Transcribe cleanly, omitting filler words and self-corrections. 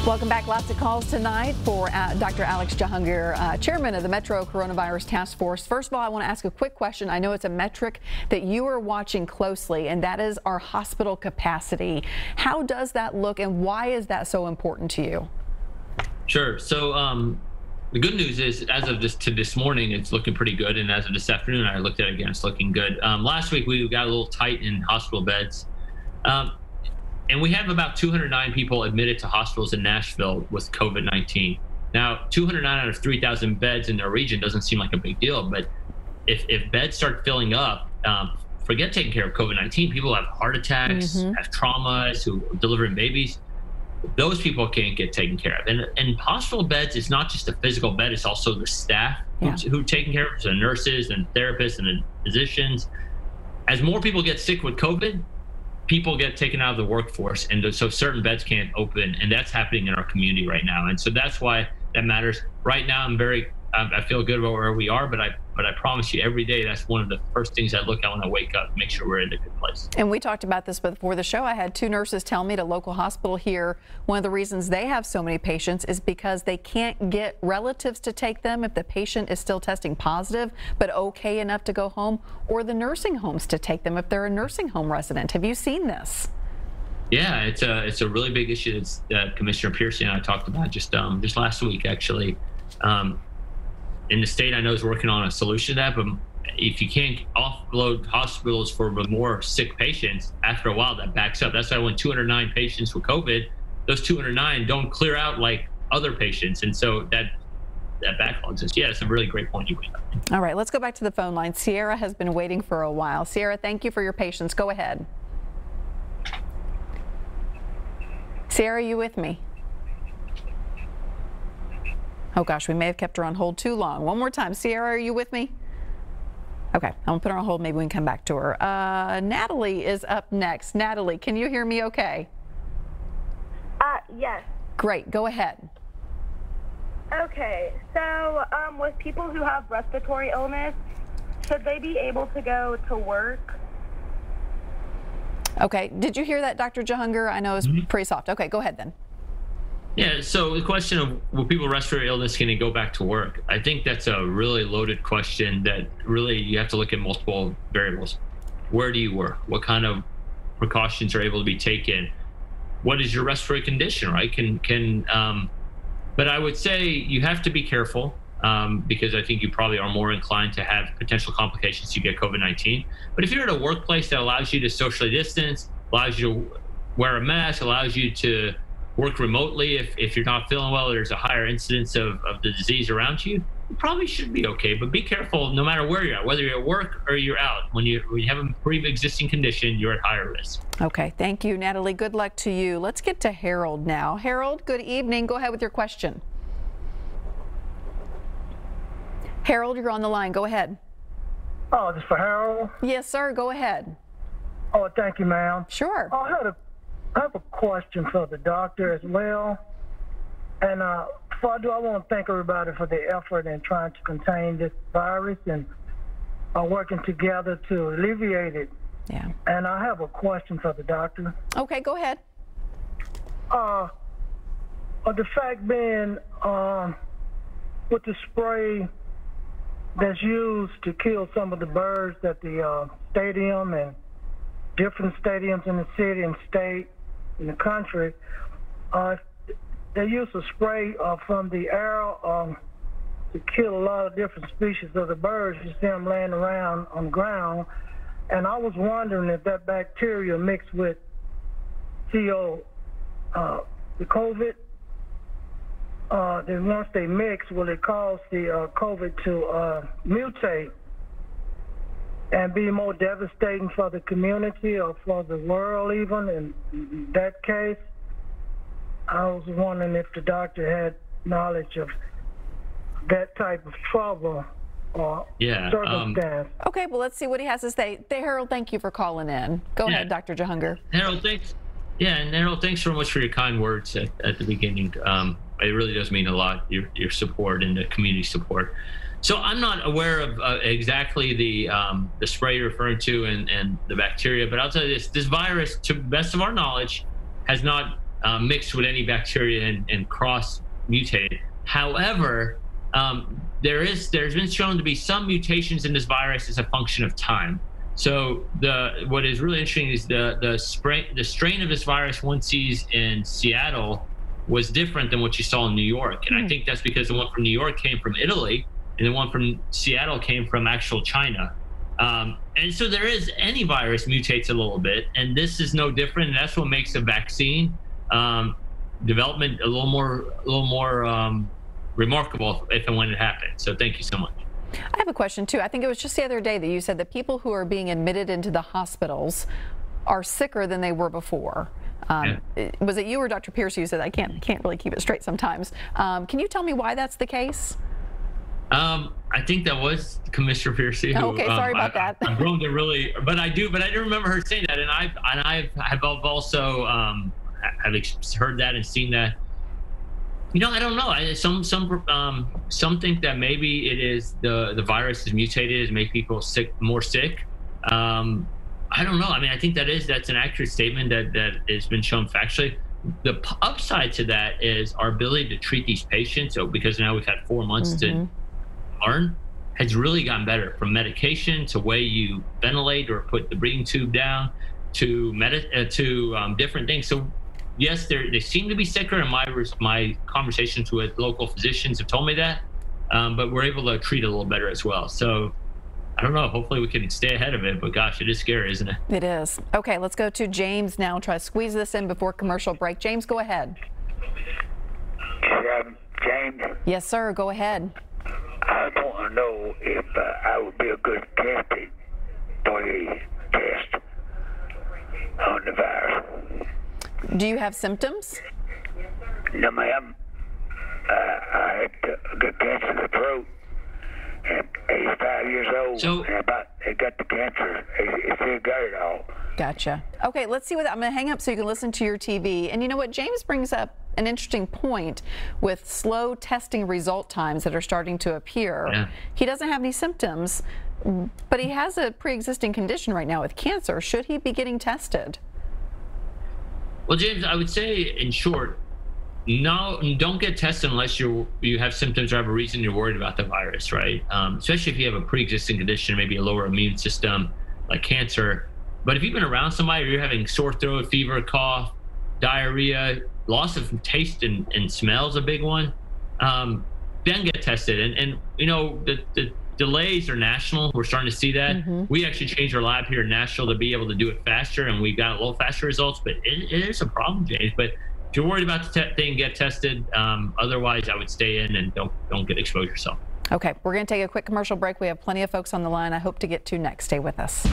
Welcome back. Lots of calls tonight for Dr. Alex Jahangir, chairman of the Metro Coronavirus Task Force. First of all, I want to ask a quick question. I know it's a metric that you are watching closely, and that is our hospital capacity. How does that look, and why is that so important to you? Sure. So the good news is, as of this morning, it's looking pretty good. And as of this afternoon, I looked at it again, it's looking good. Last week, we got a little tight in hospital beds. And we have about 209 people admitted to hospitals in Nashville with COVID-19. Now, 209 out of 3,000 beds in their region doesn't seem like a big deal, but if beds start filling up, forget taking care of COVID-19. People have heart attacks, have traumas, who are delivering babies. Those people can't get taken care of. And hospital beds, it's not just a physical bed, it's also the staff who are taking care of it, the nurses and therapists and the physicians. As more people get sick with COVID, people get taken out of the workforce, and so certain beds can't open, and that's happening in our community right now. And so that's why that matters. Right now, I feel good about where we are, but I promise you, every day, that's one of the first things I look at when I wake up, make sure we're in a good place. And we talked about this before the show. I had two nurses tell me at a local hospital here, one of the reasons they have so many patients is because they can't get relatives to take them if the patient is still testing positive, but okay enough to go home, or the nursing homes to take them if they're a nursing home resident. Have you seen this? Yeah, it's a really big issue that Commissioner Piercy and I talked about just last week, actually. In the state, I know is working on a solution to that, but if you can't offload hospitals for more sick patients, after a while that backs up. That's why when 209 patients with COVID, those 209 don't clear out like other patients, and so that backlogs us. Yeah, it's a really great point you made. All right, let's go back to the phone line. Sierra has been waiting for a while. Sierra, thank you for your patience. Go ahead. Sierra, are you with me? Oh gosh, we may have kept her on hold too long. One more time. Sierra, are you with me? Okay, I'm gonna put her on hold. Maybe we can come back to her. Natalie is up next. Natalie, can you hear me okay? Yes. Great, go ahead. Okay, so with people who have respiratory illness, should they be able to go to work? Okay, did you hear that, Dr. Jahangir? I know it's pretty soft. Okay, go ahead then. Yeah, so the question of will people with respiratory illness, can they go back to work? I think that's a really loaded question that really you have to look at multiple variables. Where do you work? What kind of precautions are able to be taken? What is your respiratory condition, right? But I would say you have to be careful because I think you probably are more inclined to have potential complications to get COVID-19. But if you're at a workplace that allows you to socially distance, allows you to wear a mask, allows you to work remotely if you're not feeling well, there's a higher incidence of the disease around you, you probably should be okay. But be careful no matter where you're at, whether you're at work or you're out. When you have a pre-existing condition, you're at higher risk. Okay, thank you, Natalie. Good luck to you. Let's get to Harold now. Harold, good evening. Go ahead with your question. Harold, you're on the line. Go ahead. Oh, this is for Harold? Yes, sir. Go ahead. Oh, thank you, ma'am. Sure. I have a question for the doctor as well. And before I do, I want to thank everybody for their effort in trying to contain this virus and working together to alleviate it. Yeah. And I have a question for the doctor. Okay, go ahead. The fact being, with the spray that's used to kill some of the birds at the stadium and different stadiums in the city and state in the country, they use a spray from the air to kill a lot of different species of the birds. You see them laying around on the ground. And I was wondering if that bacteria mixed with the COVID, then once they mix, will it cause the COVID to mutate and be more devastating for the community or for the world even? In that case, I was wondering if the doctor had knowledge of that type of trouble or circumstance. Okay, well, let's see what he has to say. Harold, thank you for calling in. Go ahead, Dr. Jahangir. Harold, thanks. Yeah, and Harold, thanks so much for your kind words at the beginning. It really does mean a lot, your support and the community support. So I'm not aware of exactly the spray you're referring to and the bacteria, but I'll tell you this virus, to the best of our knowledge, has not mixed with any bacteria and cross mutated. However, there's been shown to be some mutations in this virus as a function of time. So what is really interesting is the strain of this virus one sees in Seattle was different than what you saw in New York. And I think that's because the one from New York came from Italy and the one from Seattle came from actual China. And so any virus mutates a little bit, and this is no different. And that's what makes the vaccine development a little more remarkable if and when it happens. So thank you so much. I have a question too. I think it was just the other day that you said that people who are being admitted into the hospitals are sicker than they were before. Was it you or Dr. Pierce who said I can't really keep it straight sometimes? Can you tell me why that's the case? I think that was Commissioner Piercy. Who, okay, sorry about that. I've grown to really, but I didn't remember her saying that, and I've also have heard that and seen that. You know, I don't know. Some think that maybe it is the virus is mutated, is make people more sick. I don't know. I mean, I think that's an accurate statement that has been shown factually. The upside to that is our ability to treat these patients. So because now we've had 4 months to learn, has really gotten better, from medication to way you ventilate or put the breathing tube down to different things. So yes, they seem to be sicker, and my conversations with local physicians have told me that, but we're able to treat a little better as well. So I don't know, hopefully we can stay ahead of it, but gosh, it is scary, isn't it? It is. Okay, let's go to James now. Try to squeeze this in before commercial break. James, go ahead. James? Yes, sir, go ahead. I want to know if I would be a good candidate for the test on the virus. Do you have symptoms? No, ma'am. I had good cancer of the throat. At 85 years old, and I got the cancer. I still got it all. Gotcha. Okay, let's see what I'm going to hang up so you can listen to your TV. And you know what? James brings up an interesting point with slow testing result times that are starting to appear. Yeah. He doesn't have any symptoms, but he has a pre-existing condition right now with cancer. Should he be getting tested? Well, James, I would say in short, no, don't get tested unless you have symptoms or have a reason you're worried about the virus, right? Especially if you have a pre-existing condition, maybe a lower immune system like cancer. But if you've been around somebody or you're having sore throat, fever, cough, diarrhea, loss of taste and smell is a big one, then get tested. And you know, the delays are national. We're starting to see that. We actually changed our lab here in Nashville to be able to do it faster, and we got a little faster results, but it is a problem, James. But if you're worried about the thing, get tested. Otherwise, I would stay in and don't get exposed yourself. Okay, we're going to take a quick commercial break. We have plenty of folks on the line I hope to get to next. Stay with us.